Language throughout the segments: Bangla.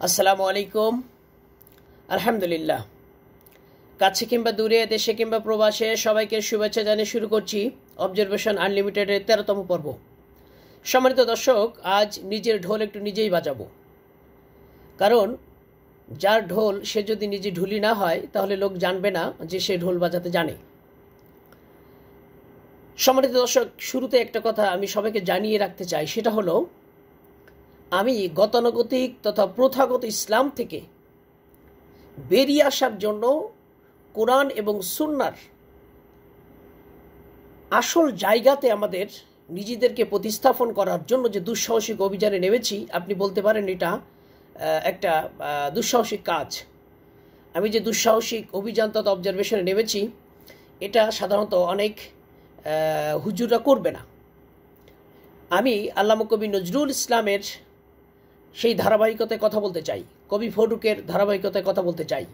আসসালামু আলাইকুম। আলহামদুলিল্লাহ। কাছে কিংবা দূরে, দেশে কিংবা প্রবাসে সবাইকে শুভেচ্ছা জানিয়ে শুরু করছি অবজারভেশন আনলিমিটেডের 13তম পর্ব। সম্মানিত দর্শক, আজ নিজের ঢোল একটু নিজেই বাজাবো, কারণ যার ঢোল সে যদি নিজে ঢুলি না হয় তাহলে লোক জানবে না যে সে ঢোল বাজাতে জানে। সম্মানিত দর্শক, শুরুতে একটা কথা আমি সবাইকে জানিয়ে রাখতে চাই, সেটা হলো আমি গতানুগতিক তথা প্রথাগত ইসলাম থেকে বেরিয়ে আসার জন্য কোরআন এবং সুন্নার আসল জায়গাতে আমাদের নিজেদেরকে প্রতিস্থাপন করার জন্য যে দুঃসাহসিক অভিযানে নেমেছি, আপনি বলতে পারেন এটা একটা দুঃসাহসিক কাজ। আমি যে দুঃসাহসিক অভিযান তথা অবজারভেশনে নেমেছি, এটা সাধারণত অনেক হুজুররা করবে না। আমি আল্লামা কবি নজরুল ইসলামের সেই ধারাবাহিকতায় কথা বলতে চাই, কবি ফরুকের ধারাবাহিকতায় কথা বলতে চাই,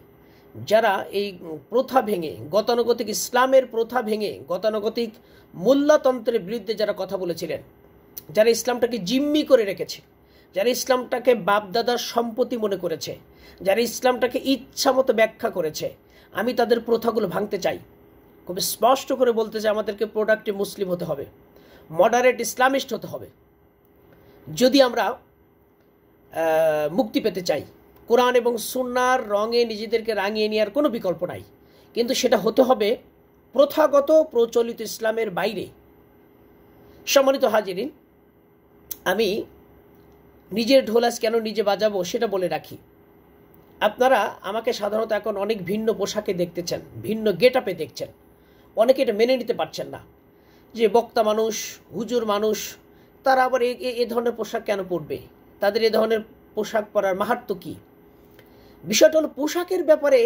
যারা এই প্রথা ভেঙে, গতানুগতিক ইসলামের প্রথা ভেঙে গতানুগতিক মোল্লাতন্ত্রের বিরুদ্ধে যারা কথা বলেছিলেন, যারা ইসলামটাকে জিম্মি করে রেখেছে, যারা ইসলামটাকে বাপদাদার সম্পত্তি মনে করেছে, যারা ইসলামটাকে ইচ্ছামতো ব্যাখ্যা করেছে, আমি তাদের প্রথাগুলো ভাঙতে চাই। খুব স্পষ্ট করে বলতে চাই, আমাদেরকে প্রোডাক্টিভ মুসলিম হতে হবে, মডারেট ইসলামিস্ট হতে হবে। যদি আমরা মুক্তি পেতে চাই, কোরআন এবং সুন্নার রঙে নিজেদেরকে রাঙিয়ে নেওয়ার কোনো বিকল্প নাই, কিন্তু সেটা হতে হবে প্রথাগত প্রচলিত ইসলামের বাইরে। সম্মানিত হাজিরিন, আমি নিজের ঢোলাস কেন নিজে বাজাবো সেটা বলে রাখি। আপনারা আমাকে সাধারণত এখন অনেক ভিন্ন পোশাকে দেখতেছেন, ভিন্ন গেট আপে দেখছেন। অনেকে এটা মেনে নিতে পারছেন না যে বক্তা মানুষ, হুজুর মানুষ, তারা আবার এ ধরনের পোশাক কেন পরবে, তাদের এ ধরনের পোশাক পরার মাহাত্ম্য কী। বিষয়টা হলো, পোশাকের ব্যাপারে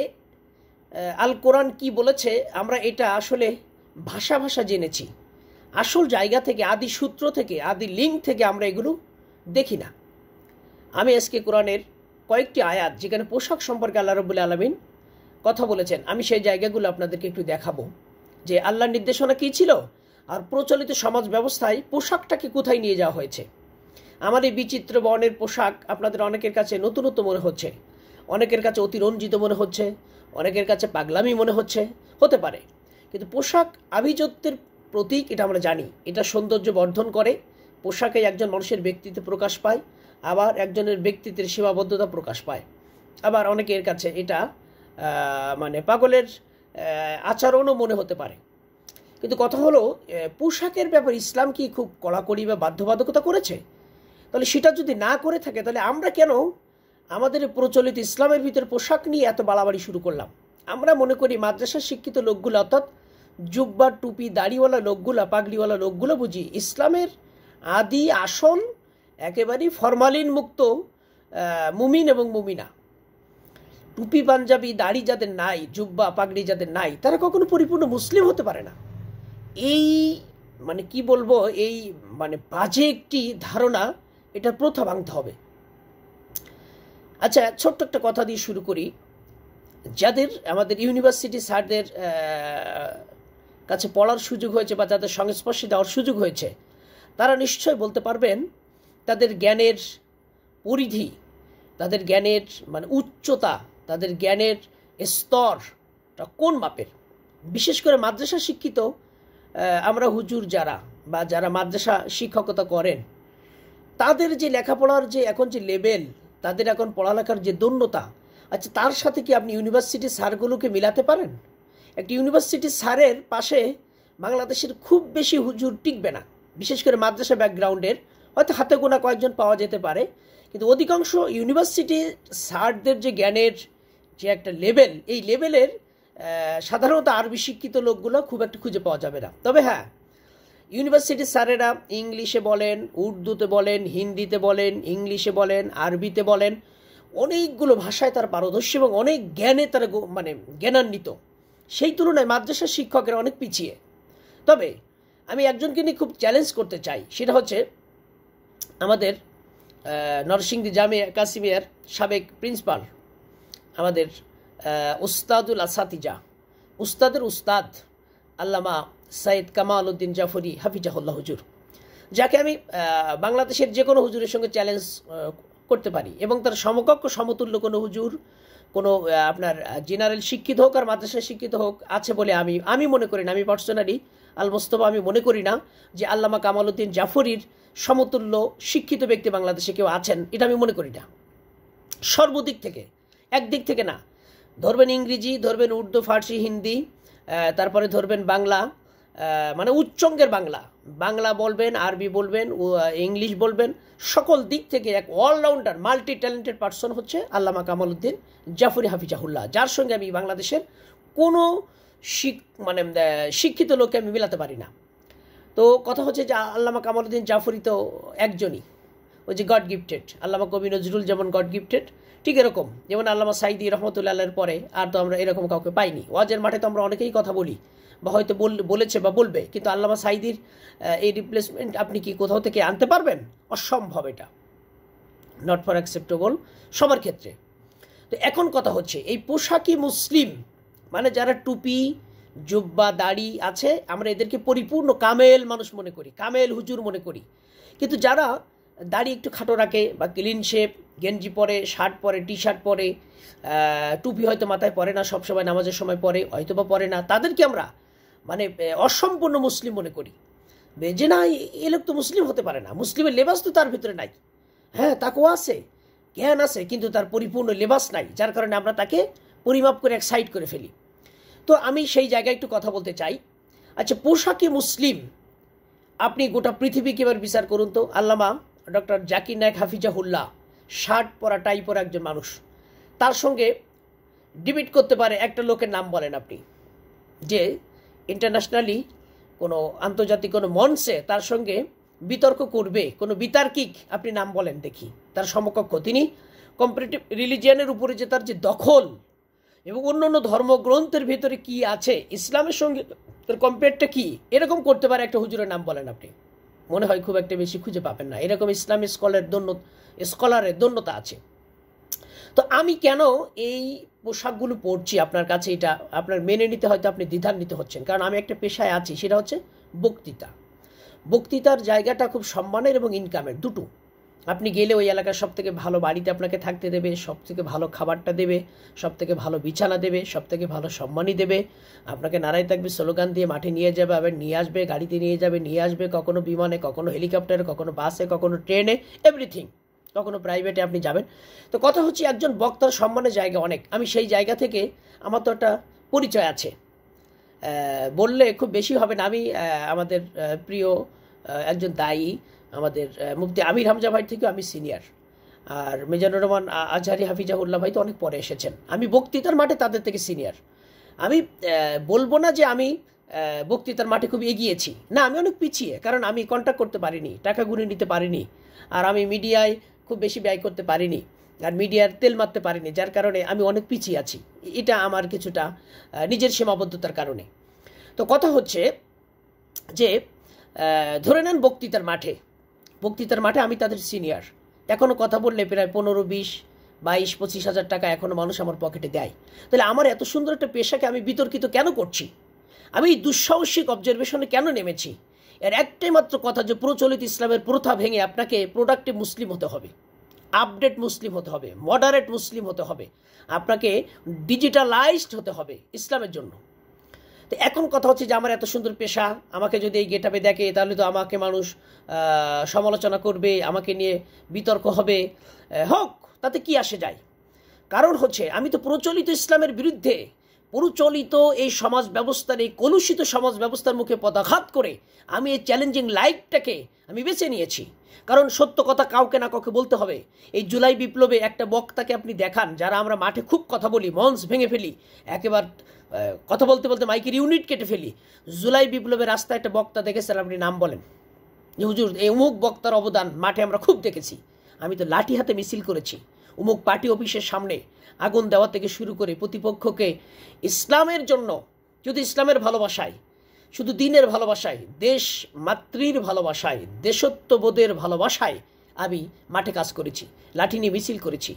আল কোরআন কি বলেছে আমরা এটা আসলে ভাষা জেনেছি, আসল জায়গা থেকে, আদি সূত্র থেকে, আদি লিঙ্ক থেকে আমরা এগুলো দেখি না। আমি আজকে কোরআনের কয়েকটি আয়াত যেখানে পোশাক সম্পর্কে আল্লাহ রাব্বুল আলামিন কথা বলেছেন, আমি সেই জায়গাগুলো আপনাদেরকে একটু দেখাবো যে আল্লাহর নির্দেশনা কী ছিল আর প্রচলিত সমাজ ব্যবস্থায় পোশাকটাকে কোথায় নিয়ে যাওয়া হয়েছে। আমার এই বিচিত্র বর্ণের পোশাক আপনাদের অনেকের কাছে নতুনত্ব মনে হচ্ছে, অনেকের কাছে অতিরঞ্জিত মনে হচ্ছে, অনেকের কাছে পাগলামি মনে হতে পারে, কিন্তু পোশাক আভিজাত্যের প্রতীক, এটা আমরা জানি। এটা সৌন্দর্য বর্ধন করে, পোশাকে একজন মানুষের ব্যক্তিত্ব প্রকাশ পায়, আবার একজনের ব্যক্তিত্বের সীমাবদ্ধতা প্রকাশ পায়, আবার অনেকের কাছে এটা মানে পাগলের আচরণও মনে হতে পারে। কিন্তু কথা হলো, পোশাকের ব্যাপারে ইসলাম কি খুব কড়াকড়ি বা বাধ্যবাধকতা করেছে? তাহলে সেটা যদি না করে থাকে, তাহলে আমরা কেন আমাদের প্রচলিত ইসলামের ভিতরে পোশাক নিয়ে এত বাড়াবাড়ি শুরু করলাম? আমরা মনে করি মাদ্রাসার শিক্ষিত লোকগুলো, অর্থাৎ জুব্বা টুপি দাড়িওয়ালা লোকগুলা, পাগড়িওয়ালা লোকগুলো বুঝি ইসলামের আদি আসল একেবারেই ফরমালিন মুক্ত মুমিন এবং মুমিনা। টুপি পাঞ্জাবি দাড়ি যাদের নাই, জুব্বা পাগড়ি যাদের নাই, তারা কখনো পরিপূর্ণ মুসলিম হতে পারে না। এই মানে কি বলবো, এই মানে বাজে একটি ধারণা, এটা প্রথা ভাঙতে হবে। আচ্ছা, ছোট্ট একটা কথা দিয়ে শুরু করি। যাদের আমাদের ইউনিভার্সিটি স্যারদের কাছে পড়ার সুযোগ হয়েছে বা যাদের সংস্পর্শে দেওয়ার সুযোগ হয়েছে, তারা নিশ্চয় বলতে পারবেন তাদের জ্ঞানের পরিধি, তাদের জ্ঞানের মানে উচ্চতা, তাদের জ্ঞানের স্তরটা কোন মাপের। বিশেষ করে মাদ্রাসা শিক্ষিত আমরা হুজুর যারা বা যারা মাদ্রাসা শিক্ষকতা করেন, তাদের যে লেখাপড়ার যে এখন যে লেভেল, তাদের এখন পড়ালেখার যে দন্যতা, আচ্ছা তার সাথে কি আপনি ইউনিভার্সিটির স্যারগুলোকে মিলাতে পারেন? একটি ইউনিভার্সিটির স্যারের পাশে বাংলাদেশের খুব বেশি হুজুর টিকবে না, বিশেষ করে মাদ্রাসা ব্যাকগ্রাউন্ডের, হয়তো হাতে গোনা কয়েকজন পাওয়া যেতে পারে, কিন্তু অধিকাংশ ইউনিভার্সিটি স্যারদের যে জ্ঞানের যে একটা লেভেল, এই লেভেলের সাধারণত আরবি শিক্ষিত লোকগুলো খুব একটা খুঁজে পাওয়া যাবে না। তবে হ্যাঁ, ইউনিভার্সিটির স্যারেরা ইংলিশে বলেন, উর্দুতে বলেন, হিন্দিতে বলেন, ইংলিশে বলেন, আরবিতে বলেন, অনেকগুলো ভাষায় তারা পারদর্শী এবং অনেক জ্ঞানে তারা মানে জ্ঞানান্বিত। সেই তুলনায় মাদ্রাসা শিক্ষকেরা অনেক পিছিয়ে। তবে আমি একজনকে নিয়ে খুব চ্যালেঞ্জ করতে চাই, সেটা হচ্ছে আমাদের নরসিংদী জামিয়া কাসিমিয়ার সাবেক প্রিন্সিপাল, আমাদের উস্তাদুল আসাতিজা, উস্তাদের উস্তাদ আল্লামা সাইদ কামাল উদ্দিন জাফরি হাফিজাহুল্লাহ হুজুর, যাকে আমি বাংলাদেশের যে কোনো হুজুরের সঙ্গে চ্যালেঞ্জ করতে পারি, এবং তার সমকক্ষ সমতুল্য কোনো হুজুর, কোনো আপনার জেনারেল শিক্ষিত হোক আর মাদ্রাসায় শিক্ষিত হোক আছে বলে আমি মনে করি না। আমি পার্সোনালি আল মোস্তফা আমি মনে করি না যে আল্লামা কামাল উদ্দিন জাফরির সমতুল্য শিক্ষিত ব্যক্তি বাংলাদেশে কেউ আছেন, এটা আমি মনে করি না। সর্বদিক থেকে, একদিক থেকে না, ধরবেন ইংরেজি, ধরবেন উর্দু, ফার্সি, হিন্দি, তারপরে ধরবেন বাংলা, মানে উচ্চঙ্গের বাংলা বলবেন, আরবি বলবেন, ইংলিশ বলবেন, সকল দিক থেকে এক অলরাউন্ডার মাল্টি ট্যালেন্টেড পার্সন হচ্ছে আল্লামা কামাল উদ্দিন জাফরি হাফিজাহুল্লাহ, যার সঙ্গে আমি বাংলাদেশের কোনো শিক্ষিত লোককে আমি মিলাতে পারি না। তো কথা হচ্ছে যে আল্লামা কামাল উদ্দিন জাফরি তো একজনই, ওই যে গড গিফটেড। আল্লামা কবি নজরুল যেমন গড গিফটেড, ঠিক এরকম যেমন আল্লামা সাইদি রহমতুল্লাহের পরে আর তো আমরা এরকম কাউকে পাইনি। ওয়াজের মাঠে তো আমরা অনেকেই কথা বলি বা হয়তো বলেছে বা বলবে, কিন্তু আল্লামা সাইদির এই রিপ্লেসমেন্ট আপনি কি কোথাও থেকে আনতে পারবেন? অসম্ভব, এটা নট ফর অ্যাকসেপ্টেবল সবার ক্ষেত্রে। তো এখন কথা হচ্ছে এই পোশাকি মুসলিম, মানে যারা টুপি জুব্বা দাড়ি আছে, আমরা এদেরকে পরিপূর্ণ কামেল মানুষ মনে করি, কামেল হুজুর মনে করি। কিন্তু যারা দাড়ি একটু খাটো রাখে বা ক্লিন শেপ, গেঞ্জি পরে, শার্ট পরে, টি শার্ট পরে, টুপি হয়তো মাথায় পরে না, সবসময় নামাজের সময় পরে, হয়তো বা পরে না, তাদেরকে আমরা মানে অসম্পূর্ণ মুসলিম মনে করি। যে না, এ লোক তো মুসলিম হতে পারে না, মুসলিমের লেবাস তো তার ভিতরে নাই। হ্যাঁ, তাকেও আছে, জ্ঞান আছে, কিন্তু তার পরিপূর্ণ লেবাস নাই, যার কারণে আমরা তাকে পরিমাপ করে এক সাইড করে ফেলি। তো আমি সেই জায়গায় একটু কথা বলতে চাই। আচ্ছা, পোশাকি মুসলিম আপনি গোটা পৃথিবীকে এবার বিচার করুন তো। আল্লামা ডক্টর জাকির নায়েক হাফিজাহুল্লাহ শার্ট পরা, টাই পরা একজন মানুষ, তার সঙ্গে ডিবেট করতে পারে একটা লোকের নাম বলেন আপনি, যে ইন্টারন্যাশনালি কোনো আন্তর্জাতিক কোনো মঞ্চে তার সঙ্গে বিতর্ক করবে, কোনো বিতার্কিক আপনি নাম বলেন দেখি তার সমকক্ষ। তিনি কম্পারেটিভ রিলিজিয়ানের উপরে যে তার যে দখল এবং অন্য ধর্মগ্রন্থের ভিতরে কি আছে, ইসলামের সঙ্গে তার কম্পেয়ারটা কি, এরকম করতে পারে একটা হুজুরের নাম বলেন আপনি। মনে হয় খুব একটা বেশি খুঁজে পাবেন না, এরকম ইসলামী স্কলারের দন্যতা আছে। তো আমি কেন এই পোশাকগুলো পরছি আপনার কাছে, এটা আপনার মেনে নিতে হয়তো আপনি দ্বিধান্বিত হচ্ছেন, কারণ আমি একটা পেশায় আছি, সেটা হচ্ছে বক্তৃতার জায়গাটা খুব সম্মানের এবং ইনকামের দুটো। আপনি গেলে ওই এলাকার সবথেকে ভালো বাড়িতে আপনাকে থাকতে দেবে, সবথেকে ভালো খাবারটা দেবে, সবথেকে ভালো বিছানা দেবে, সবথেকে ভালো সম্মানই দেবে, আপনাকে নাড়াই থাকবে, স্লোগান দিয়ে মাঠে নিয়ে যাবে, আবার নিয়ে আসবে, গাড়িতে নিয়ে আসবে, কখনো বিমানে, কখনো হেলিকপ্টারে, কখনো বাসে, কখনো ট্রেনে, এভরিথিং, কখনো প্রাইভেটে আপনি যাবেন। তো কথা হচ্ছে একজন বক্তার সম্মানের জায়গা অনেক। আমি সেই জায়গা থেকে আমার তো একটা পরিচয় আছে, বললে খুব বেশি হবে না। আমি আমাদের প্রিয় একজন দায়ী আমাদের মুফতি আমির হামজা ভাই থেকে আমি সিনিয়র, আর মিজানুর রহমান আজহারি হাফিজাহুল্লাহ ভাই তো অনেক পরে এসেছেন। আমি বক্তৃতার মাঠে তাদের থেকে সিনিয়র। আমি বলবো না যে আমি বক্তৃতার মাঠে খুব এগিয়েছি, না, আমি অনেক পিছিয়ে, কারণ আমি কন্ট্যাক্ট করতে পারিনি, টাকা গুনে নিতে পারিনি, আর আমি মিডিয়ায় খুব বেশি ব্যয় করতে পারিনি, আর মিডিয়ার তেল মারতে পারিনি, যার কারণে আমি অনেক পিছিয়ে আছি। এটা আমার কিছুটা নিজের সীমাবদ্ধতার কারণে। তো কথা হচ্ছে যে ধরে নেন বক্তৃতার মাঠে আমি তাদের সিনিয়র। এখনও কথা বললে প্রায় 15, 20, 22, 25 হাজার টাকা এখনও মানুষ আমার পকেটে দেয়। তাহলে আমার এত সুন্দর একটা পেশাকে আমি বিতর্কিত কেন করছি? আমি এই দুঃসাহসিক অবজারভেশনে কেন নেমেছি? এর একটাই মাত্র কথা, যে প্রচলিত ইসলামের প্রথা ভেঙে আপনাকে প্রোডাক্টিভ মুসলিম হতে হবে, আপডেট মুসলিম হতে হবে, মডারেট মুসলিম হতে হবে, আপনাকে ডিজিটালাইজড হতে হবে ইসলামের জন্য। তো এখন কথা হচ্ছে যে আমার এত সুন্দর পেশা, আমাকে যদি এই গেটআপে দেখে তাহলে তো আমাকে মানুষ সমালোচনা করবে, আমাকে নিয়ে বিতর্ক হবে, হোক, তাতে কি আসে যায়? কারণ হচ্ছে আমি তো প্রচলিত ইসলামের বিরুদ্ধে, প্রচলিত এই সমাজ ব্যবস্থার, এই কলুষিত সমাজ ব্যবস্থার মুখে পদাঘাত করে আমি এই চ্যালেঞ্জিং লাইফটাকে আমি বেছে নিয়েছি। কারণ সত্য কথা কাউকে না কাউকে বলতে হবে। এই জুলাই বিপ্লবে একটা বক্তাকে আপনি দেখান, যারা আমরা মাঠে খুব কথা বলি, মঞ্চ ভেঙে ফেলি, একেবারে কথা বলতে বলতে মাইকের ইউনিট কেটে ফেলি। জুলাই বিপ্লবের রাস্তায় একটা বক্তা দেখেছেন, আপনি নাম বলেন যে হুজুর এই অমুক বক্তার অবদান মাঠে আমরা খুব দেখেছি। আমি তো লাঠি হাতে মিছিল করেছি, অমুক পার্টি অফিসের সামনে আগুন দেওয়া থেকে শুরু করে প্রতিপক্ষকে ইসলামের জন্য, শুধু ইসলামের ভালোবাসায়, শুধু দিনের ভালোবাসায়, দেশ মাতৃর ভালোবাসায়, দেশত্ববোধের ভালোবাসায় আমি মাঠে কাজ করেছি, লাঠি নিয়ে মিছিল করেছি।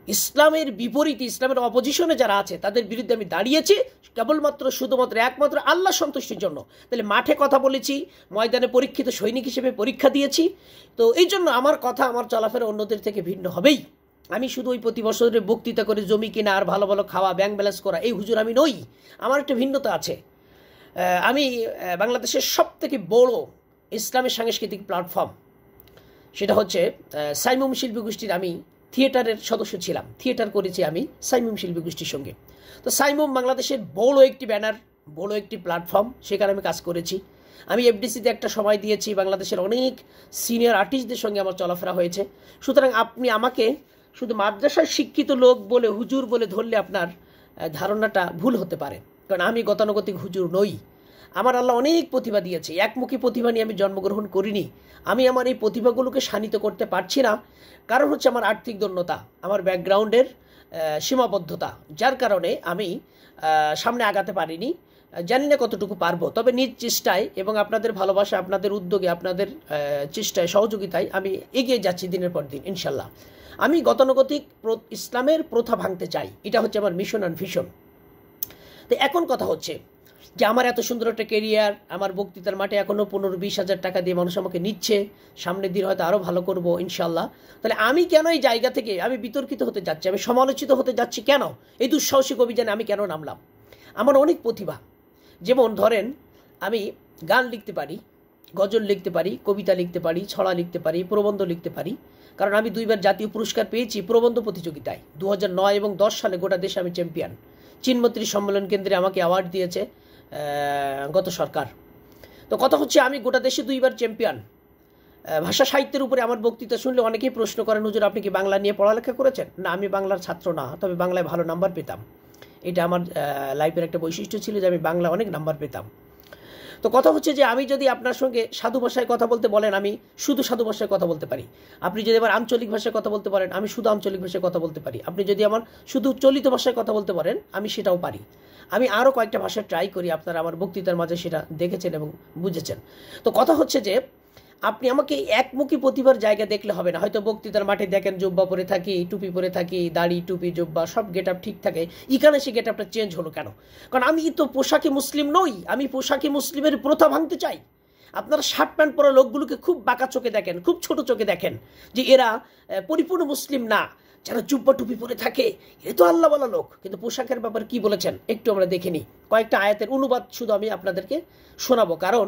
ইসলামের বিপরীতে, ইসলামের অপোজিশনে যারা আছে তাদের বিরুদ্ধে আমি দাঁড়িয়েছি কেবলমাত্র শুধুমাত্র একমাত্র আল্লাহ সন্তুষ্টির জন্য। তাহলে মাঠে কথা বলেছি, ময়দানে পরীক্ষিত সৈনিক হিসেবে পরীক্ষা দিয়েছি। তো এই জন্য আমার কথা, আমার চলাফেরা অন্যদের থেকে ভিন্ন হবেই। আমি শুধু ওই প্রতি বছরের বক্তৃতা করে জমি কিনা আর ভালো ভালো খাওয়া, ব্যাংক ব্যালেন্স করা, এই হুজুর আমি নই। আমার একটা ভিন্নতা আছে। আমি বাংলাদেশের সবথেকে বড় ইসলামের সাংস্কৃতিক প্ল্যাটফর্ম, সেটা হচ্ছে সাইমুম শিল্পী গোষ্ঠীর আমি থিয়েটারের সদস্য ছিলাম। থিয়েটার করেছি আমি সাইমুম শিল্পী গোষ্ঠীর সঙ্গে। তো সাইমুম বাংলাদেশের বড় একটি ব্যানার, বড় একটি প্ল্যাটফর্ম, সেখানে আমি কাজ করেছি। আমি এফডিসিতে একটা সময় দিয়েছি, বাংলাদেশের অনেক সিনিয়র আর্টিস্টদের সঙ্গে আমার চলাফেরা হয়েছে। সুতরাং আপনি আমাকে শুধু মাদ্রাসার শিক্ষিত লোক বলে, হুজুর বলে ধরলে আপনার ধারণাটা ভুল হতে পারে, কারণ আমি গতানুগতিক হুজুর নই। আমার আল্লাহ অনেক প্রতিভা দিয়েছে, একমুখী প্রতিভা নিয়ে আমি জন্মগ্রহণ করিনি। আমি আমার এই প্রতিভাগুলোকে শানিত করতে পারছি না, কারণ হচ্ছে আমার আর্থিক দৈন্যতা, আমার ব্যাকগ্রাউন্ডের সীমাবদ্ধতা, যার কারণে আমি সামনে আগাতে পারিনি। জানি না কতটুকু পারবো, তবে নিজ চেষ্টায় এবং আপনাদের ভালোবাসা, আপনাদের উদ্যোগে, আপনাদের চেষ্টায়, সহযোগিতায় আমি এগিয়ে যাচ্ছি দিনের পর দিন ইনশাল্লাহ। আমি গতানুগতিক ইসলামের প্রথা ভাঙতে চাই, এটা হচ্ছে আমার মিশন অ্যান্ড ভিশন। তো এখন কথা হচ্ছে যে আমার এত সুন্দর একটা কেরিয়ার, আমার বক্তৃতার মাঠে এখনও 15-20 হাজার টাকা দিয়ে মানুষ আমাকে নিচ্ছে, সামনের দিন হয়তো আরও ভালো করব ইনশাল্লাহ। তাহলে আমি কেন এই জায়গা থেকে আমি বিতর্কিত হতে যাচ্ছি, আমি সমালোচিত হতে যাচ্ছি কেন? এই দুঃসাহসিক অভিযানে আমি কেন নামলাম? আমার অনেক প্রতিভা, যেমন ধরেন আমি গান লিখতে পারি, গজল লিখতে পারি, কবিতা লিখতে পারি, ছড়া লিখতে পারি, প্রবন্ধ লিখতে পারি। কারণ আমি 2বার জাতীয় পুরস্কার পেয়েছি প্রবন্ধ প্রতিযোগিতায়। 2009 এবং 10 সালে গোটা দেশে আমি চ্যাম্পিয়ন। চিনমৈত্রী সম্মেলন কেন্দ্রে আমাকে অ্যাওয়ার্ড দিয়েছে গত সরকার। তো কথা হচ্ছে আমি গোটা দেশে 2বার চ্যাম্পিয়ন। ভাষা সাহিত্যের উপরে আমার বক্তৃতা শুনলে অনেকেই প্রশ্ন করেন, হুজুর আপনি কি বাংলা নিয়ে পড়ালেখা করেছেন? না, আমি বাংলার ছাত্র না, তবে বাংলায় ভালো নাম্বার পেতাম। এটা আমার লাইফের একটা বৈশিষ্ট্য ছিল যে আমি বাংলা অনেক নাম্বার পেতাম। তো কথা হচ্ছে যে আমি যদি আপনার সঙ্গে সাধু ভাষায় কথা বলতে বলেন, আমি শুধু সাধু ভাষায় কথা বলতে পারি। আপনি যদি আমার আঞ্চলিক ভাষায় কথা বলতে পারেন, আমি শুধু আঞ্চলিক ভাষায় কথা বলতে পারি। আপনি যদি আমার শুধু চলিত ভাষায় কথা বলতে পারেন, আমি সেটাও পারি। আমি আরও কয়েকটা ভাষা ট্রাই করি, আপনারা আমার বক্তৃতার মাঝে সেটা দেখেছেন এবং বুঝেছেন। তো কথা হচ্ছে যে আপনি আমাকে একমুখী প্রতিভার জায়গা দেখলে হবে না। হয়তো বক্তৃতার মাঠে দেখেন জুব্বা পরে থাকি, টুপি পরে থাকি, দাড়ি, টুপি, জুব্বা সব গেট আপ ঠিক থাকে, এখানে সে গেট আপটা চেঞ্জ হলো কেন? কারণ আমি তো পোশাকে মুসলিম নই, আমি পোশাকে মুসলিমের প্রথা ভাঙতে চাই। আপনারা শার্ট প্যান্ট পরা লোকগুলোকে খুব বাঁকা চোখে দেখেন, খুব ছোট চোখে দেখেন, যে এরা পরিপূর্ণ মুসলিম না। যারা জুব্বা টুপি পরে থাকে এ তো আল্লাহ বলা লোক। কিন্তু পোশাকের ব্যাপারে কি বলেছেন একটু আমরা দেখে নিই। কয়েকটা আয়াতের অনুবাদ শুধু আমি আপনাদেরকে শোনাবো, কারণ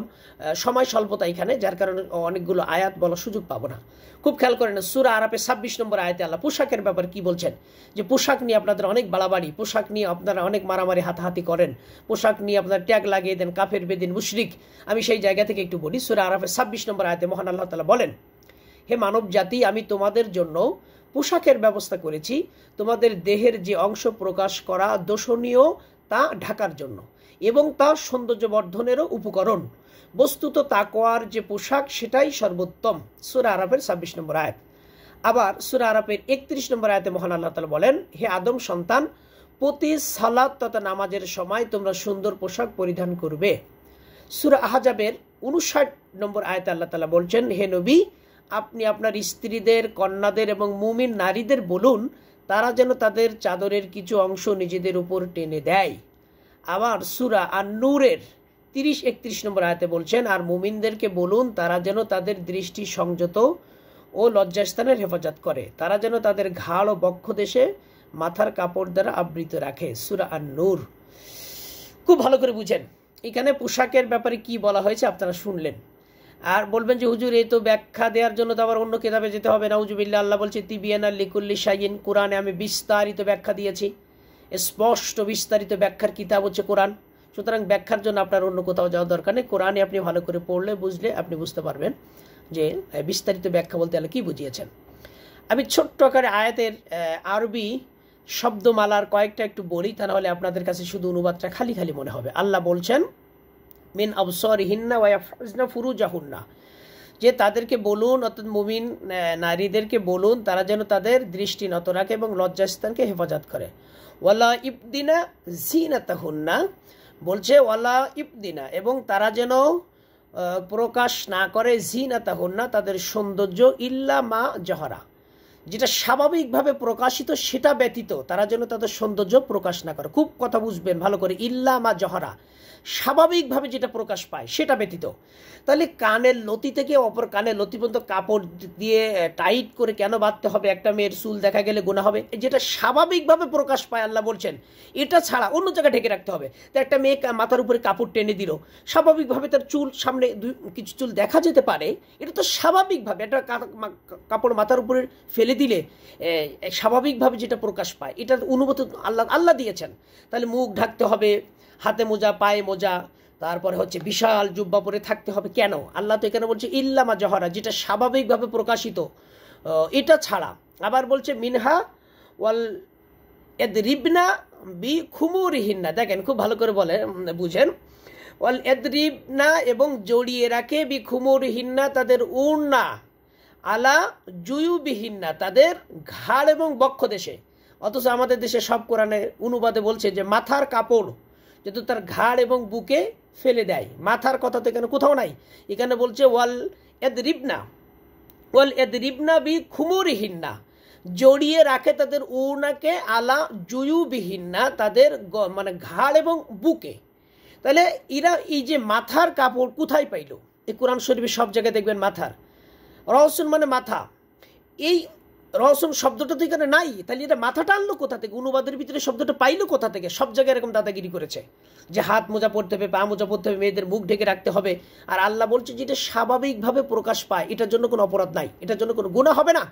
সময় স্বল্পতা এখানে, যার কারণে অনেকগুলো আয়াত বলার সুযোগ পাবো না। খুব খেয়াল করেন, সূরা আরাফের 26 নম্বর আয়াতে আল্লাহ পোশাকের ব্যাপারে কি বলছেন, যে পোশাক নিয়ে আপনাদের অনেক বাড়াবাড়ি, পোশাক নিয়ে আপনারা অনেক মারামারি হাতাহাতি করেন, পোশাক নিয়ে আপনারা ট্যাগ লাগিয়ে দেন কাফের, বেদিন, মুশরিক। আমি সেই জায়গা থেকে একটু বলি। সূরা আরাফের 26 নম্বর আয়াতে মহান আল্লাহ তাআলা বলেন, হে মানব জাতি, আমি তোমাদের জন্য পোশাকের ব্যবস্থা করেছি, তোমাদের দেহের যে অংশ প্রকাশ করা দোষণীয় তা ঢাকার জন্য এবং তা সৌন্দর্য বর্ধনেরও উপকরণ। বস্তুত তাকওয়ার যে পোশাক সেটাই সর্বোত্তম। সূরা আরাফের 26 নম্বর আয়াত। আবার সূরা আরাফের 31 নম্বর আয়াতে মহান আল্লাহ তাআলা বলেন, হে আদম সন্তান, প্রতি সালাত তথা নামাজের সময় তোমরা সুন্দর পোশাক পরিধান করবে। সূরা আহজাবের 59 নম্বর আয়াতে আল্লাহ তাআলা বলছেন, হে নবী, আপনি আপনার স্ত্রীদের, কন্যাদের এবং মুমিন নারীদের বলুন তারা যেন তাদের চাদরের কিছু অংশ নিজেদের উপর টেনে দেয়। আবার সূরা আন-নূরের 30-31 নম্বর আয়াতে বলছেন, আর মুমিনদেরকে বলুন তারা যেন তাদের দৃষ্টি সংযত ও লজ্জাস্থানের হেফাজত করে, তারা যেন তাদের ঘাড় ও বক্ষ দেশে মাথার কাপড় দ্বারা আবৃত রাখে। সূরা আন-নূর। খুব ভালো করে বুঝেন এখানে পোশাকের ব্যাপারে কি বলা হয়েছে, আপনারা শুনলেন। আর বলবেন যে হুজুর এই তো ব্যাখ্যা দেওয়ার জন্য তো আবার অন্য কিতাবে যেতে হবে। নাউজুবিল্লাহ, আল্লাহ বলছে তিবিয়ানা লিকুল্লি শাইইন, কোরআনে আমি বিস্তারিত ব্যাখ্যা দিয়েছি, স্পষ্ট বিস্তারিত ব্যাখ্যার কিতাব হচ্ছে কোরআন। সুতরাং ব্যাখ্যার জন্য আপনার অন্য কোথাও যাওয়ার দরকার নেই। কোরআনে আপনি ভালো করে পড়লে, বুঝলে আপনি বুঝতে পারবেন যে বিস্তারিত ব্যাখ্যা বলতে আল্লাহ কি বুঝিয়েছেন। আমি ছোট্ট আকারে আয়াতের আরবি শব্দমালার কয়েকটা একটু বলি, তা নাহলে আপনাদের কাছে শুধু অনুবাদটা খালি খালি মনে হবে। আল্লাহ বলছেন, মিন আবসারিহিন্না ওয়া ইয়াহফাজনা ফুরুজাহুন্না, যে তাদেরকে বলুন, অর্থাৎ মুমিন নারীদেরকে বলুন তারা যেন তাদের দৃষ্টি নত রাখে এবং লজ্জাস্থানকে হেফাজত করে। ওয়ালা ইবদিনা জিনাতাহুন্না, বলছে ওয়ালা ইবদিনা, এবং তারা যেন প্রকাশ না করে জিনাতাহুন্না, তাদের সৌন্দর্য, ইল্লা মা জহরা, যেটা স্বাভাবিকভাবে প্রকাশিত সেটা ব্যতীত তারা যেন তাদের সৌন্দর্য প্রকাশ না করে। খুব কথা বুঝবেন ভালো করে, ইল্লা মা জহরা, স্বাভাবিকভাবে যেটা প্রকাশ পায় সেটা ব্যতীত। তাহলে কানের লতি থেকে অপর কানের লতি পর্যন্ত কাপড় দিয়ে টাইট করে কেন বাঁধতে হবে? একটা মেয়ের চুল দেখা গেলে গুনাহ হবে। যেটা স্বাভাবিকভাবে প্রকাশ পায় আল্লাহ বলছেন এটা ছাড়া অন্য জায়গায় ঢেকে রাখতে হবে। তো একটা মেয়ে মাথার উপরে কাপড় টেনে দিল, স্বাভাবিকভাবে তার চুল সামনে কিছু চুল দেখা যেতে পারে, এটা তো স্বাভাবিকভাবে। একটা কাপড় মাথার উপরে ফেলে দিলে স্বাভাবিকভাবে যেটা প্রকাশ পায় এটার অনুমতি আল্লাহ দিয়েছেন। তাহলে মুখ ঢাকতে হবে, হাতে মোজা, পায়ে মোজা, তারপরে হচ্ছে বিশাল জুব্বা পরে থাকতে হবে। কেন? আল্লাহ তো এখানে বলছে ইল্লামা জহরা, যেটা স্বাভাবিকভাবে প্রকাশিত এটা ছাড়া। আবার বলছে মিনহা ওয়াল এদরিবনা বি খুমুরিহিন্না। দেখেন খুব ভালো করে বলে বুঝেন, ওয়াল এদরিবনা এবং জড়িয়ে রাখে বি খুমুরিহিন্না তাদের উড়না, আলা জুয়ুবিহিন্না তাদের ঘাড় এবং বক্ষ দেশে। অথচ আমাদের দেশে সব কোরআনে অনুবাদে বলছে যে মাথার কাপড় যেহেতু তার ঘাড় এবং বুকে ফেলে দেয়, মাথার কথা তো এখানে কোথাও নাই। এখানে বলছে ওয়াল এদরিবনা বি খুমুরিহিন্না, জড়িয়ে রাখে তাদের উনাকে, আলা জুয়ুবিহিন্না তাদের মানে ঘাড় এবং বুকে। তাহলে এরা এই যে মাথার কাপড় কোথায় পাইল? এই কোরআন শরীফের সব জায়গায় দেখবেন মাথার, রহসুন মানে মাথা, এই রহসুন শব্দটা তো এখানে নাই। তাহলে এটা মাথাটা আনলো কোথা থেকে? অনুবাদের ভিতরে শব্দটা পাইলো কোথা থেকে? সব জায়গায় এরকম দাদাগিরি করেছে যে হাত মোজা পরতে হবে, পা মোজা পরতে হবে, মেয়েদের মুখ ঢেকে রাখতে হবে। আর আল্লাহ বলছে যেটা স্বাভাবিকভাবে প্রকাশ পায় এটার জন্য কোনো অপরাধ নাই, এটার জন্য কোনো গুনাহ হবে না,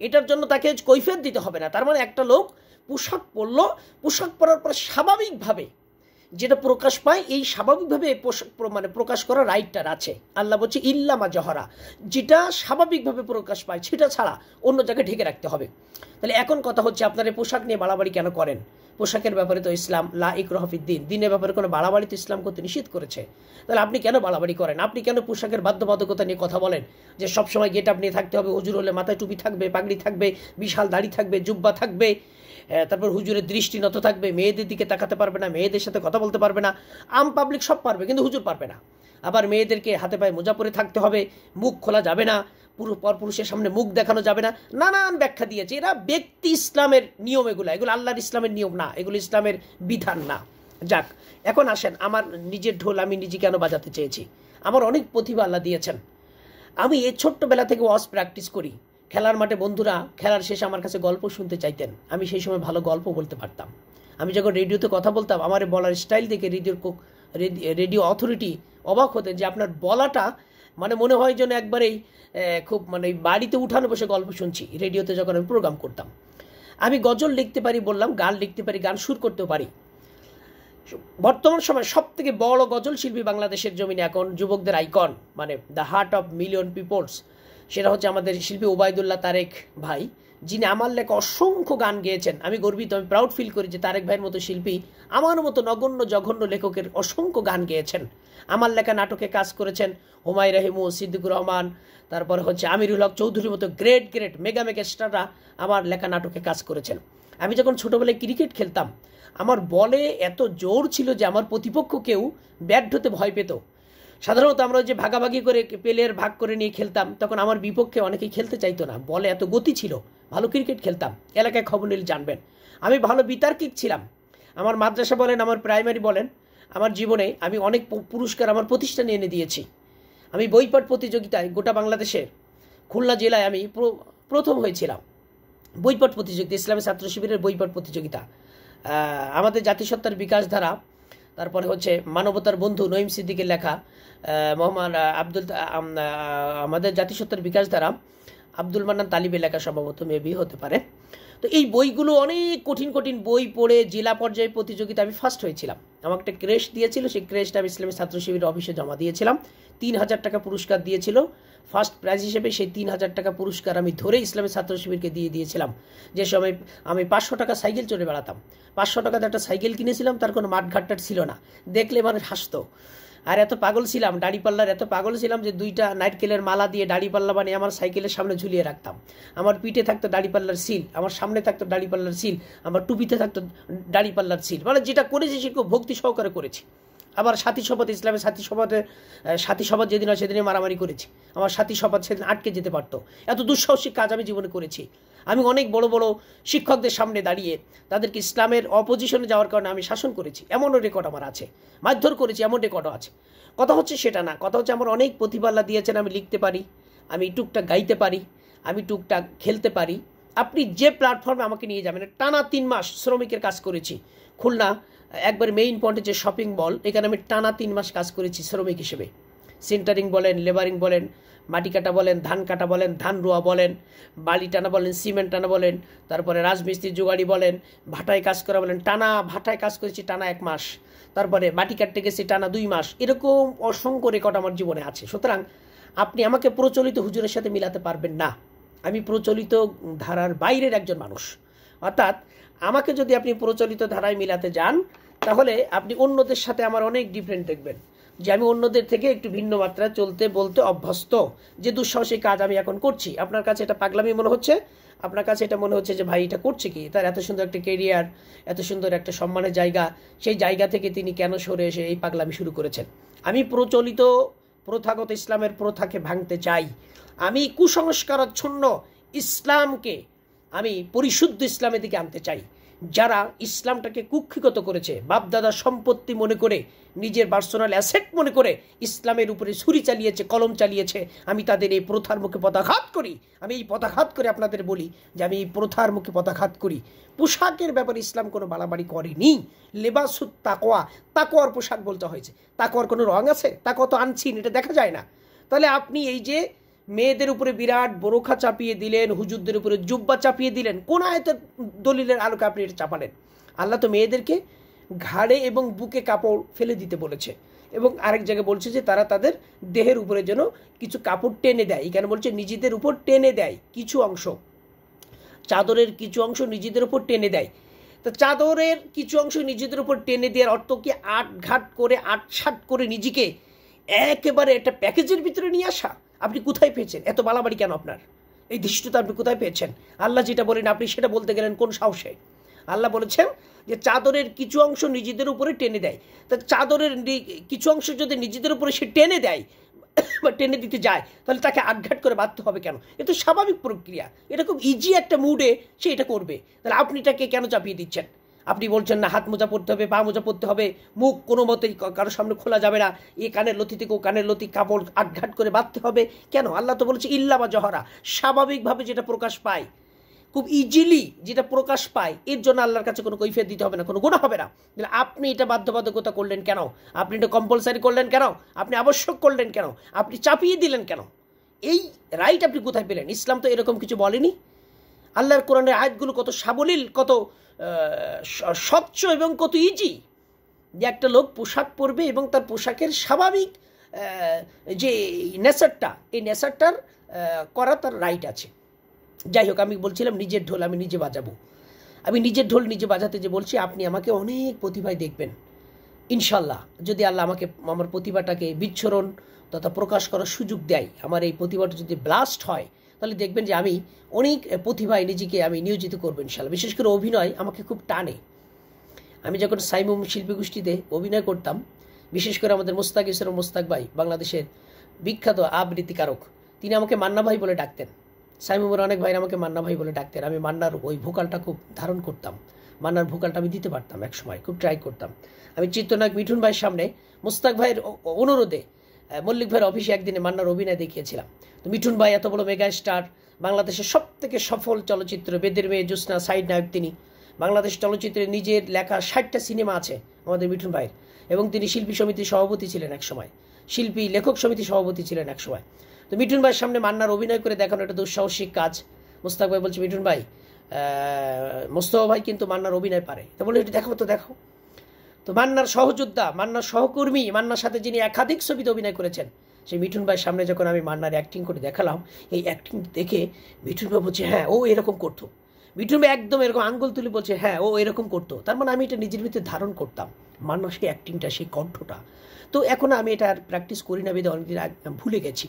এটার জন্য তাকে কৈফিয়ত দিতে হবে না। তার মানে একটা লোক পোশাক পরলো, পোশাক পরার পর স্বাভাবিকভাবে যেটা প্রকাশ পায় এই স্বাভাবিকভাবে মানে প্রকাশ করার রাইটটার আছে। আল্লাহ বলছে ইল্লামা জহরা, যেটা স্বাভাবিকভাবে প্রকাশ পায় সেটা ছাড়া অন্য জায়গায় ঢেকে রাখতে হবে। তাহলে এখন কথা হচ্ছে আপনারা পোশাক নিয়ে বাড়াবাড়ি কেন করেন? পোশাকের ব্যাপারে তো ইসলাম লা ইকরাহা ফিদ্দিন, দিনের ব্যাপারে কোনো বাড়াবাড়ি তো ইসলাম করতে নিষেধ করেছে। তাহলে আপনি কেন বাড়াবাড়ি করেন? আপনি কেন পোশাকের বাধ্যবাধকতা নিয়ে কথা বলেন যে সবসময় গেট আপ নিয়ে থাকতে হবে, হুজুর হলে মাথায় টুপি থাকবে, পাগড়ি থাকবে, বিশাল দাড়ি থাকবে, জুব্বা থাকবে, তারপর হুজুরের দৃষ্টি নত থাকবে, মেয়েদের দিকে তাকাতে পারবে না, মেয়েদের সাথে কথা বলতে পারবে না। আম পাবলিক সব পারবে কিন্তু হুজুর পারবে না। আবার মেয়েদেরকে হাতে পায়ে মোজা পরে থাকতে হবে, মুখ খোলা যাবে না, পরপুরুষের সামনে মুখ দেখানো যাবে না, নানান ব্যাখ্যা দিয়েছে। এরা ব্যক্তি ইসলামের নিয়ম, এগুলো আল্লাহর ইসলামের নিয়ম না, এগুলো ইসলামের বিধান না। যাক, এখন আসেন আমার নিজের ঢোল আমি নিজে কেন বাজাতে চেয়েছি। আমার অনেক প্রতিভা আল্লাহ দিয়েছেন। আমি এই ছোট্টবেলা থেকে ওয়াজ প্র্যাকটিস করি। খেলার মাঠে বন্ধুরা খেলার শেষে আমার কাছে গল্প শুনতে চাইতেন, আমি সেই সময় ভালো গল্প বলতে পারতাম। আমি যখন রেডিওতে কথা বলতাম আমার বলার স্টাইল দেখে রেডিও অথরিটি অবাক হতেন যে আপনার বলাটা মানে মনে হয় যেন একবারেই খুব মানে বাড়িতে উঠানে বসে গল্প শুনছি। রেডিওতে যখন আমি প্রোগ্রাম করতাম, আমি গজল লিখতে পারি বললাম, গান লিখতে পারি, গান সুর করতেও পারি। বর্তমান সময় সব থেকে বড় গজল শিল্পী বাংলাদেশের জমিনে এখন যুবকদের আইকন, মানে the heart of million peoples, সেটা হচ্ছে আমাদের শিল্পী ওবায়দুল্লাহ তারেক ভাই, যিনি আমার লেখা অসংখ্য গান গেয়েছেন। আমি গর্বিত, আমি প্রাউড ফিল করি যে তারেক ভাইয়ের মতো শিল্পী আমার মতো নগণ্য জঘন্য লেখকের অসংখ্য গান গেয়েছেন। আমার লেখা নাটকে কাজ করেছেন হুমায়ুন রহিম, সিদ্দিকুর রহমান, তারপরে হচ্ছে আমিরুল হক চৌধুরীর মতো গ্রেট মেগা স্টাররা আমার লেখা নাটকে কাজ করেছেন। আমি যখন ছোটোবেলায় ক্রিকেট খেলতাম আমার বলে এত জোর ছিল যে আমার প্রতিপক্ষ কেউ ব্যাট হতে ভয় পেত। সাধারণত আমরা যে ভাগাভাগি করে প্লেয়ার ভাগ করে নিয়ে খেলতাম তখন আমার বিপক্ষে অনেকেই খেলতে চাইতো না, বলে এত গতি ছিল। ভালো ক্রিকেট খেলতাম, এলাকায় খবর নিলে জানবেন। আমি ভালো বিতার্কিক ছিলাম। আমার মাদ্রাসা বলেন, আমার প্রাইমারি বলেন, আমার জীবনে আমি অনেক পুরস্কার আমার প্রতিষ্ঠানে এনে দিয়েছি। আমি বইপাঠ প্রতিযোগিতায় গোটা বাংলাদেশের খুলনা জেলায় আমি প্রথম হয়েছিলাম। বইপাঠ প্রতিযোগিতা, ইসলামী ছাত্র শিবিরের বইপাঠ প্রতিযোগিতা, আমাদের জাতিসত্তার বিকাশ ধারা, তারপরে হচ্ছে মানবতার বন্ধু নঈম সিদ্দিকের লেখা, মোহাম্মদ আমাদের জাতিসত্তার বিকাশ ধারা আব্দুল মান্নান তালিবের লেখা, সম্ভবত মেবি হতে পারে। তো এই বইগুলো অনেক কঠিন বই পড়ে জেলা পর্যায়ে প্রতিযোগিতা আমি ফার্স্ট হয়েছিলাম। আমাকে একটা ক্রেস্ট দিয়েছিল, সেই ক্রেস্টটা আমি ইসলামী ছাত্র শিবিরের অফিসে জমা দিয়েছিলাম। ৩,০০০ টাকা পুরস্কার দিয়েছিল ফার্স্ট প্রাইজ হিসেবে। সেই ৩,০০০ টাকা পুরস্কার আমি ধরে ইসলামী ছাত্র শিবিরকে দিয়েছিলাম। যে সময় আমি ৫০০ টাকা সাইকেল চড়ে বেড়াতাম। ৫০০ টাকাতে একটা সাইকেল কিনেছিলাম, তার কোনো মাঠঘাটটার ছিল না, দেখলে মানুষ হাসতো। আর এত পাগল ছিলাম, দাড়িপাল্লার এত পাগল ছিলাম যে 2টা নাইটকেলের মালা দিয়ে দাড়িপাল্লা বানিয়ে আমার সাইকেলের সামনে ঝুলিয়ে রাখতাম। আমার পিঠে থাকতো দাড়িপাল্লার সিল, আমার সামনে থাকতো দাড়িপাল্লার সিল, আমার টুপিতে থাকতো দাড়িপাল্লার সিল। মানে যেটা করেছি সে খুব ভক্তি সহকারে করেছি। আবার সাথী শপথ, ইসলামের সাথী শপথ যেদিন হয় সেদিনে মারামারি করেছি। আমার সাথী শপথ সেদিন আটকে যেতে পারতো। এত দুঃসাহসিক কাজ আমি জীবনে করেছি। আমি অনেক বড় বড় শিক্ষকদের সামনে দাঁড়িয়ে তাদেরকে ইসলামের অপোজিশনে যাওয়ার কারণে আমি শাসন করেছি, এমনও রেকর্ড আমার আছে। মারধর করেছি, এমন রেকর্ডও আছে। কথা হচ্ছে সেটা না, কথা হচ্ছে আমার অনেক প্রতিভা আল্লাহ দিয়েছেন। আমি লিখতে পারি, আমি টুকটাক গাইতে পারি, আমি টুকটাক খেলতে পারি। আপনি যে প্ল্যাটফর্মে আমাকে নিয়ে যাবেন, টানা 3 মাস শ্রমিকের কাজ করেছি খুলনা একবার মেইন পয়েন্টে যে শপিং মল, এখানে আমি টানা 3 মাস কাজ করেছি শ্রমিক হিসেবে। সেন্টারিং বলেন, লেবারিং বলেন, মাটি কাটা বলেন, ধান কাটা বলেন, ধান রোয়া বলেন, বালি টানা বলেন, সিমেন্ট টানা বলেন, তারপরে রাজমিস্ত্রি জোগাড়ি বলেন, ভাটায় কাজ করা বলেন। টানা ভাটায় কাজ করেছি টানা 1 মাস, তারপরে মাটি কাটতে গেছি টানা 2 মাস। এরকম অসংখ্য রেকর্ড আমার জীবনে আছে। সুতরাং আপনি আমাকে প্রচলিত হুজুরের সাথে মিলাতে পারবেন না। আমি প্রচলিত ধারার বাইরের একজন মানুষ। অর্থাৎ আমাকে যদি আপনি প্রচলিত ধারায় মিলাতে যান, তাহলে আপনি অন্যদের সাথে আমার অনেক ডিফারেন্ট দেখবেন, যে আমি অন্যদের থেকে একটু ভিন্ন মাত্রায় চলতে বলতে অভ্যস্ত। যে দুঃসাহসিক কাজ আমি এখন করছি, আপনার কাছে এটা পাগলামি মনে হচ্ছে, আপনার কাছে এটা মনে হচ্ছে যে ভাই এটা করছে কি, তার এত সুন্দর একটা কেরিয়ার, এত সুন্দর একটা সম্মানের জায়গা, সেই জায়গা থেকে তিনি কেন সরে এসে এই পাগলামি শুরু করেছেন। আমি প্রচলিত প্রথাগত ইসলামের প্রথাকে ভাঙতে চাই। আমি কুসংস্কারাচ্ছন্ন ইসলামকে আমি পরিশুদ্ধ ইসলামের দিকে আনতে চাই। যারা ইসলামটাকে কুক্ষিগত করেছে, বাপদাদার সম্পত্তি মনে করে, নিজের পার্সোনাল অ্যাসেট মনে করে ইসলামের উপরে ছুরি চালিয়েছে, কলম চালিয়েছে, আমি তাদের এই প্রথার মুখে পদাঘাত করি। আমি এই পদাঘাত করে আপনাদের বলি যে আমি এই প্রথার মুখে পদাঘাত করি। পোশাকের ব্যাপারে ইসলাম কোনো বাড়াবাড়ি করেনি। লেবাসুত তাকওয়া, তাকওয়ার পোশাক বলতে হয়েছে। তাকওয়ার কোনো রং আছে? তাকওয়া তো আনছিন, এটা দেখা যায় না। তাহলে আপনি এই যে মেয়েদের উপরে বিরাট বোরখা চাপিয়ে দিলেন, হুজুরদের উপরে জুব্বা চাপিয়ে দিলেন, কোন আয়াতের দলিলের আলোকে আপনি এটা চাপালেন? আল্লাহ তো মেয়েদেরকে ঘাড়ে এবং বুকে কাপড় ফেলে দিতে বলেছে, এবং আরেক জায়গায় বলছে যে তারা তাদের দেহের উপরে যেন কিছু কাপড় টেনে দেয়। এখানে বলছে নিজেদের উপর টেনে দেয় কিছু অংশ, চাদরের কিছু অংশ নিজেদের উপর টেনে দেয়। তো চাদরের কিছু অংশ নিজেদের উপর টেনে দেওয়ার অর্থ কি আটঘাট করে, আটসাট করে নিজেকে একেবারে একটা প্যাকেজের ভিতরে নিয়ে আসা? আপনি কোথায় পেয়েছেন? এত বাড়াবাড়ি কেন আপনার? এই ধৃষ্টতা আপনি কোথায় পেয়েছেন? আল্লাহ যেটা বলেন আপনি সেটা বলতে গেলেন কোন সাহসে? আল্লাহ বলেছেন যে চাদরের কিছু অংশ নিজেদের উপরে টেনে দেয়। তা চাদরের কিছু অংশ যদি নিজেদের উপরে সে টেনে দেয় বা টেনে দিতে যায়, তাহলে তাকে আটঘাট করে বাঁধতে হবে কেন? এ তো স্বাভাবিক প্রক্রিয়া, এটা খুব ইজি একটা মুডে সে এটা করবে। তাহলে আপনি এটাকে কেন চাপিয়ে দিচ্ছেন? আপনি বলছেন না হাত মোজা পরতে হবে, পা মোজা পরতে হবে, মুখ কোনো মতেই কারোর সামনে খোলা যাবে না, এ কানের লতি থেকে ও কানের লতি কাপড় আটঘাট করে বাঁধতে হবে কেন? আল্লাহ তো বলেছে ইল্লা বা জহরা, স্বাভাবিকভাবে যেটা প্রকাশ পায়, খুব ইজিলি যেটা প্রকাশ পায়, এর জন্য আল্লাহর কাছে কোনো কৈফিয়ত দিতে হবে না, কোনো গুনাহ হবে না। তাহলে আপনি এটা বাধ্যবাধকতা করলেন কেন? আপনি এটা কম্পালসারি করলেন কেন? আপনি আবশ্যক করলেন কেন? আপনি চাপিয়ে দিলেন কেন? এই রাইট আপনি কোথায় পেলেন? ইসলাম তো এরকম কিছু বলেনি। আল্লাহর কোরআনের আয়াতগুলো কত সাবলীল, কত স্বচ্ছ এবং কত ইজি, যে একটা লোক পোশাক পরবে এবং তার পোশাকের স্বাভাবিক যে নেচারটা, এই নেচারটার করা তার রাইট আছে। যাই হোক, আমি বলছিলাম নিজের ঢোল আমি নিজে বাজাবো। আমি নিজের ঢোল নিজে বাজাতে যে বলছি, আপনি আমাকে অনেক প্রতিভায় দেখবেন ইনশাল্লাহ। যদি আল্লাহ আমাকে আমার প্রতিভাটাকে বিচ্ছরণ তথা প্রকাশ করার সুযোগ দেয়, আমার এই প্রতিভাটা যদি ব্লাস্ট হয়, তাহলে দেখবেন যে আমি অনেক প্রতিভায় নিজেকে আমি নিয়োজিত করবো ইনশাল্লাহ। বিশেষ করে অভিনয় আমাকে খুব টানে। আমি যখন সাইমুম শিল্পী গোষ্ঠীতে অভিনয় করতাম, বিশেষ করে আমাদের মোস্তাক ইসলাম মোস্তাক ভাই, বাংলাদেশের বিখ্যাত আবৃত্তিকারক, তিনি আমাকে মান্না ভাই বলে ডাকতেন। সাইমুমের অনেক ভাইরা আমাকে মান্না ভাই বলে ডাকতেন। আমি মান্নার ওই ভোকালটা খুব ধারণ করতাম, মান্নার ভোকালটা আমি দিতে পারতাম, একসময় খুব ট্রাই করতাম। আমি চিত্রনায়ক মিঠুন ভাইয়ের সামনে মোস্তাক ভাইয়ের অনুরোধে মল্লিক ভাইয়ের অফিসে একদিনে মান্নার অভিনয় দেখিয়েছিলাম। তো মিঠুন ভাই এত বড় মেগা স্টার, বাংলাদেশের সব থেকে সফল চলচ্চিত্র বেদের মেয়ে জ্যোৎস্না সাইড নায়ক তিনি। বাংলাদেশ চলচ্চিত্রে নিজের লেখা 60টা সিনেমা আছে আমাদের মিঠুন ভাইয়ের, এবং তিনি শিল্পী সমিতির সভাপতি ছিলেন একসময়, শিল্পী লেখক সমিতির সভাপতি ছিলেন একসময়। তো মিঠুন ভাইয়ের সামনে মান্নার অভিনয় করে দেখানো একটা দুঃসাহসিক কাজ। মোস্তাক ভাই বলছে, মিঠুন ভাই, মোস্তফা ভাই কিন্তু মান্নার অভিনয় পারে। তো বলে, এটি দেখো তো দেখো। তো মান্নার সহযোদ্ধা, মান্নার সহকর্মী, মান্নার সাথে যিনি একাধিক ছবিতে অভিনয় করেছেন, সেই মিঠুন ভাইয়ের সামনে যখন আমি মান্নার অ্যাক্টিং করে দেখালাম, এই অ্যাক্টিং দেখে মিঠুন ভাই বলছে হ্যাঁ ও এরকম করতো। মিঠুন ভাই একদম এরকম আঙ্গুল তুলে বলছে হ্যাঁ ও এরকম করতো। তার মানে আমি এটা নিজের ভিতরে ধারণ করতাম, মান্নার সেই অ্যাক্টিংটা, সেই কণ্ঠটা। তো এখন আমি এটা আর প্র্যাকটিস করি না, বেদে অনেকদিন ভুলে গেছি।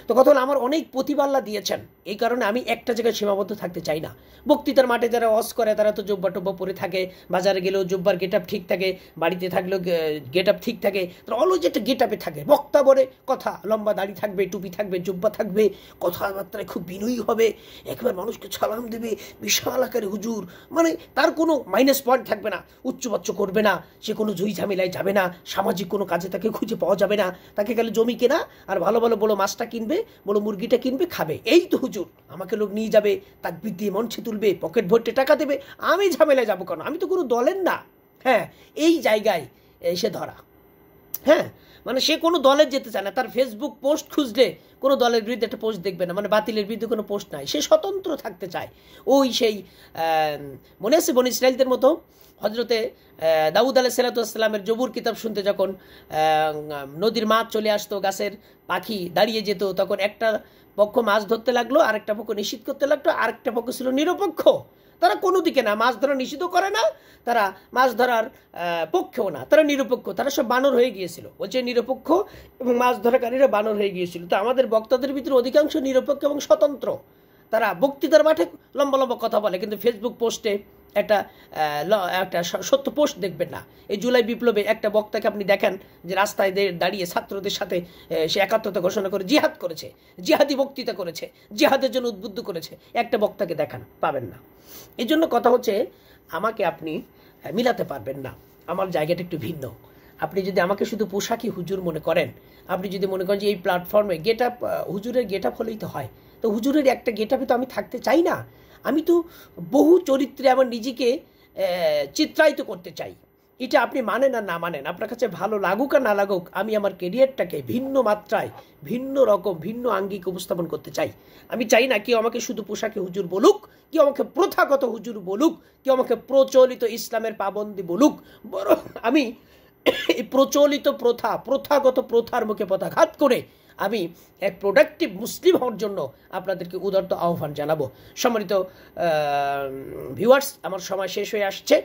তো কথা হলো আমার অনেক প্রতিভা আল্লাহ দিয়েছেন, এই কারণে আমি একটা জায়গায় সীমাবদ্ধ থাকতে চাই না। বক্তৃতার মাঠে যারা ওয়াজ করে তারা তো জুব্বা টুব্বা পরে থাকে, বাজারে গেলেও জুব্বার গেট আপ ঠিক থাকে, বাড়িতে থাকলেও গেট আপ ঠিক থাকে, তারা অলওয়েজ একটা গেট আপে থাকে। বক্তা বলে কথা, লম্বা দাড়ি থাকবে, টুপি থাকবে, জুব্বা থাকবে, কথাবার্তায় খুব বিনয়ী হবে, একবার মানুষকে সালাম দেবে, বিশাল আকারে হুজুর, মানে তার কোনো মাইনাস পয়েন্ট থাকবে না, উচ্চবাচ্য করবে না, সে কোনো ঝুই ঝামেলায় যাবে না, সামাজিক কোনো কাজে তাকে খুঁজে পাওয়া যাবে না, তাকে গেলে জমি কেনা আর ভালো ভালো বড় মাছটা কিনবে, বড় মুরগিটা কিনবে, খাবে, এই তো হুজুর। আমাকে লোক নিয়ে যাবে, তাকবীর দিয়ে মঞ্চে তুলবে, পকেট ভর্তি টাকা দেবে, আমি ঝামেলায় যাবো কেন? আমি তো কোনো দলের না। হ্যাঁ, এই জায়গায় এসে ধরা। হ্যাঁ, মানে সে কোনো দলের যেতে চায় না, তার ফেসবুক পোস্ট খুঁজলে কোনো দলের বিরুদ্ধে একটা পোস্ট দেখবে না, মানে বাতিলের বিরুদ্ধে কোনো পোস্ট নাই, সে স্বতন্ত্র থাকতে চায়। ওই সেই মনে আছে বনি ইসরাইলদের মতো হজরতে দাউদ আলাইহিসসালামের জবুর কিতাব শুনতে যখন নদীর মাছ চলে আসতো, গাছের পাখি দাঁড়িয়ে যেত, তখন একটা পক্ষ মাছ ধরতে লাগলো, আরেকটা পক্ষ নিষিদ্ধ করতে লাগলো, আরেকটা পক্ষ ছিল নিরপেক্ষ। তারা কোনো দিকে না, মাছ ধরা নিষিদ্ধ করে না, তারা মাছ ধরার পক্ষেও না, তারা নিরপেক্ষ। তারা সব বানর হয়ে গিয়েছিল, বলছে নিরপেক্ষ এবং মাছ ধরাকারীরা বানর হয়ে গিয়েছিল। তো আমাদের বক্তাদের ভিতরে অধিকাংশ নিরপেক্ষ এবং স্বতন্ত্র। তারা বক্তৃতার মাঠে লম্বা লম্বা কথা বলে, কিন্তু ফেসবুক পোস্টে একটা সত্য পোস্ট দেখবেন না। এই জুলাই বিপ্লবে একটা বক্তাকে আপনি দেখেন যে রাস্তায় দাঁড়িয়ে ছাত্রদের সাথে সে একাত্মতা ঘোষণা করে জিহাদ করেছে, জিহাদি বক্তৃতা করেছে, জিহাদের জন্য উদ্বুদ্ধ করেছে, একটা বক্তাকে দেখান, পাবেন না। এই জন্য কথা হচ্ছে আমাকে আপনি মিলাতে পারবেন না, আমার জায়গাটা একটু ভিন্ন। আপনি যদি আমাকে শুধু পোশাকি হুজুর মনে করেন, আপনি যদি মনে করেন যে এই প্ল্যাটফর্মে গেট আপ হুজুরের গেট আপ হলেই তো হয়, তো হুজুরের একটা গেট আপে তো আমি থাকতে চাই না। আমি তো বহু চরিত্রে আমার নিজেকে চিত্রায়িত করতে চাই। এটা আপনি মানেন আর না মানেন, আপনার কাছে ভালো লাগুক আর না লাগুক, আমি আমার কেরিয়ারটাকে ভিন্ন মাত্রায়, ভিন্ন রকম, ভিন্ন আঙ্গিক উপস্থাপন করতে চাই। আমি চাই না কেউ আমাকে শুধু পোশাকে হুজুর বলুক, কেউ আমাকে প্রথাগত হুজুর বলুক, কেউ আমাকে প্রচলিত ইসলামের পাবন্দি বলুক, বরং আমি এই প্রচলিত প্রথাগত প্রথার মুখে পদাঘাত করে আমি এক প্রোডাক্টিভ মুসলিম হওয়ার জন্য আপনাদেরকে উদারত আহ্বান জানাবো। সম্মানিত ভিউয়ার্স, আমার সময় শেষ হয়ে আসছে।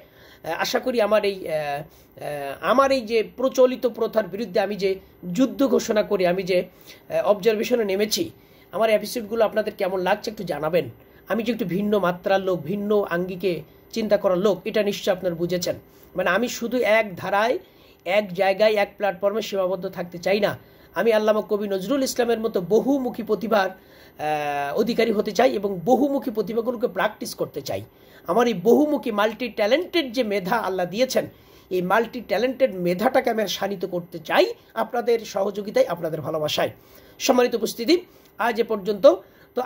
আশা করি আমার এই যে প্রচলিত প্রথার বিরুদ্ধে আমি যে যুদ্ধ ঘোষণা করি, আমি যে অবজারভেশনে নেমেছি, আমার এপিসোডগুলো আপনাদের কেমন লাগছে একটু জানাবেন। আমি যে একটু ভিন্ন মাত্রার লোক, ভিন্ন আঙ্গিকে চিন্তা করার লোক, এটা নিশ্চয়ই আপনারা বুঝেছেন। মানে আমি শুধু এক ধারায়, এক জায়গায়, এক প্ল্যাটফর্মে সীমাবদ্ধ থাকতে চাই না। আমি আল্লামা কবি নজরুল ইসলামের মতো বহুমুখী প্রতিভার অধিকারী হতে চাই এবং বহুমুখী প্রতিভাগুলোকে প্র্যাকটিস করতে চাই। আমার এই বহুমুখী মাল্টি ট্যালেন্টেড যে মেধা আল্লাহ দিয়েছেন, এই মাল্টি ট্যালেন্টেড মেধাটাকে আমি শানিত করতে চাই আপনাদের সহযোগিতায়, আপনাদের ভালোবাসায়। সম্মানিত উপস্থিতি, আজ এ পর্যন্ত। তো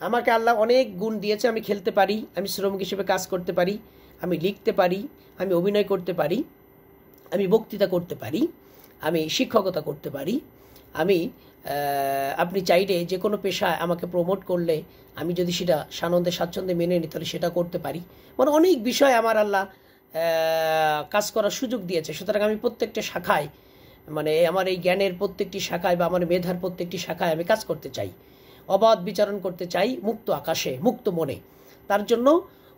আমাকে আল্লাহ অনেক গুণ দিয়েছে। আমি খেলতে পারি, আমি শ্রমিক হিসেবে কাজ করতে পারি, আমি লিখতে পারি, আমি অভিনয় করতে পারি, আমি বক্তৃতা করতে পারি, আমি শিক্ষকতা করতে পারি, আপনি চাইলে যে কোনো পেশায় আমাকে প্রমোট করলে আমি যদি সেটা সানন্দে স্বাচ্ছন্দ্যে মেনে নিই তাহলে সেটা করতে পারি। মানে অনেক বিষয় আমার আল্লাহ কাজ করার সুযোগ দিয়েছে। সুতরাং আমি প্রত্যেকটা শাখায়, মানে আমার এই জ্ঞানের প্রত্যেকটি শাখায় বা আমার মেধার প্রত্যেকটি শাখায় আমি কাজ করতে চাই, অবাধ বিচারণ করতে চাই, মুক্ত আকাশে, মুক্ত মনে। তার জন্য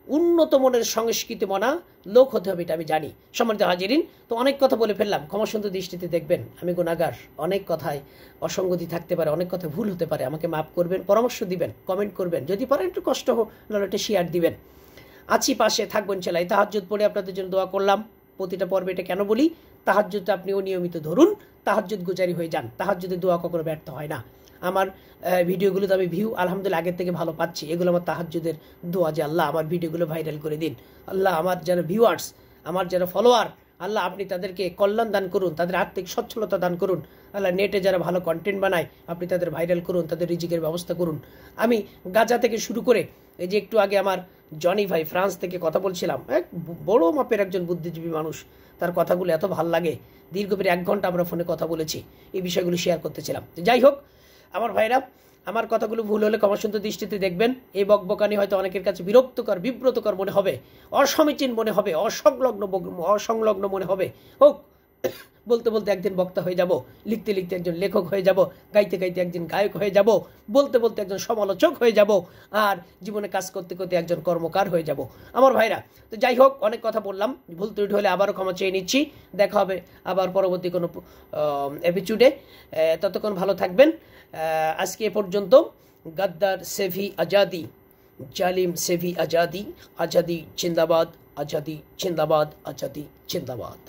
উন্নত মনের সংস্কৃতি মনা লোক হতে হবে, এটা আমি জানি। সম্মানিত হাজিরিন, তো অনেক কথা বলে ফেললাম, ক্ষমা সুন্দর দৃষ্টিতে দেখবেন। আমি গুনাহগার, অনেক কথায় অসঙ্গতি থাকতে পারে, অনেক কথা ভুল হতে পারে, আমাকে মাফ করবেন, পরামর্শ দিবেন, কমেন্ট করবেন, যদি পারেন একটু কষ্ট হোক, নাহলে একটা শেয়ার দিবেন। আছি পাশে থাকবেন চালাই। তাহাজ্জুদ পড়ে আপনাদের জন্য দোয়া করলাম। প্রতিটা পর্বে এটা কেন বলি, তাহাজ্জুদ আপনিও নিয়মিত ধরুন, তাহাজ্জুদ গুজারি হয়ে যান। তাহাজ্জুদের দোয়া কখনো ব্যর্থ হয় না। আমার ভিডিওগুলোতে আমি ভিউ আলহামদুলিল্লাহ আগের থেকে ভালো পাচ্ছি। এগুলো আমার তাহাজ্জুদের দোয়া যে আল্লাহ আমার ভিডিওগুলো ভাইরাল করে দিন। আল্লাহ আমার যারা ভিউয়ার্স, আমার যারা ফলোয়ার, আল্লাহ আপনি তাদেরকে কল্যাণ দান করুন, তাদের আর্থিক সচ্ছলতা দান করুন। আল্লাহ নেটে যারা ভালো কন্টেন্ট বানায় আপনি তাদের ভাইরাল করুন, তাদের রিজিকের ব্যবস্থা করুন। আমি গাজা থেকে শুরু করে এই যে একটু আগে আমার জনি ভাই ফ্রান্স থেকে কথা বলছিলাম, এক বড় মাপের একজন বুদ্ধিজীবী মানুষ, তার কথাগুলো এত ভাল লাগে। দীর্ঘ প্রায় 1 ঘন্টা আমরা ফোনে কথা বলেছি, এই বিষয়গুলো শেয়ার করতেছিলাম। যাই হোক আমার ভাইরা, আমার কথাগুলো ভুল হলে ক্ষমা সুন্দর দৃষ্টিতে দেখবেন। এই বকবকানি হয়তো অনেকের কাছে বিরক্তকর, বিব্রতকর মনে হবে, অসমীচীন মনে হবে, অসংলগ্ন মনে হবে, হোক বলতে বলতে একদিন বক্তা হয়ে যাব, লিখতে লিখতে একজন লেখক হয়ে যাব, গাইতে গাইতে একজন গায়ক হয়ে যাব, বলতে বলতে একজন সমালোচক হয়ে যাব, আর জীবনে কাজ করতে করতে একজন কর্মকার হয়ে যাব। আমার ভাইরা, তো যাই হোক, অনেক কথা বললাম, ভুল ত্রুটি হলে আবারও ক্ষমা চেয়ে নিচ্ছি। দেখা হবে আবার পরবর্তী কোনো এপিসোডে। ততক্ষণ ভালো থাকবেন। আজকে এ পর্যন্ত। গদ্দার সেভি আজাদি, জালিম সেভি আজাদি, আজাদি জিন্দাবাদ, আজাদি জিন্দাবাদ, আজাদি জিন্দাবাদ।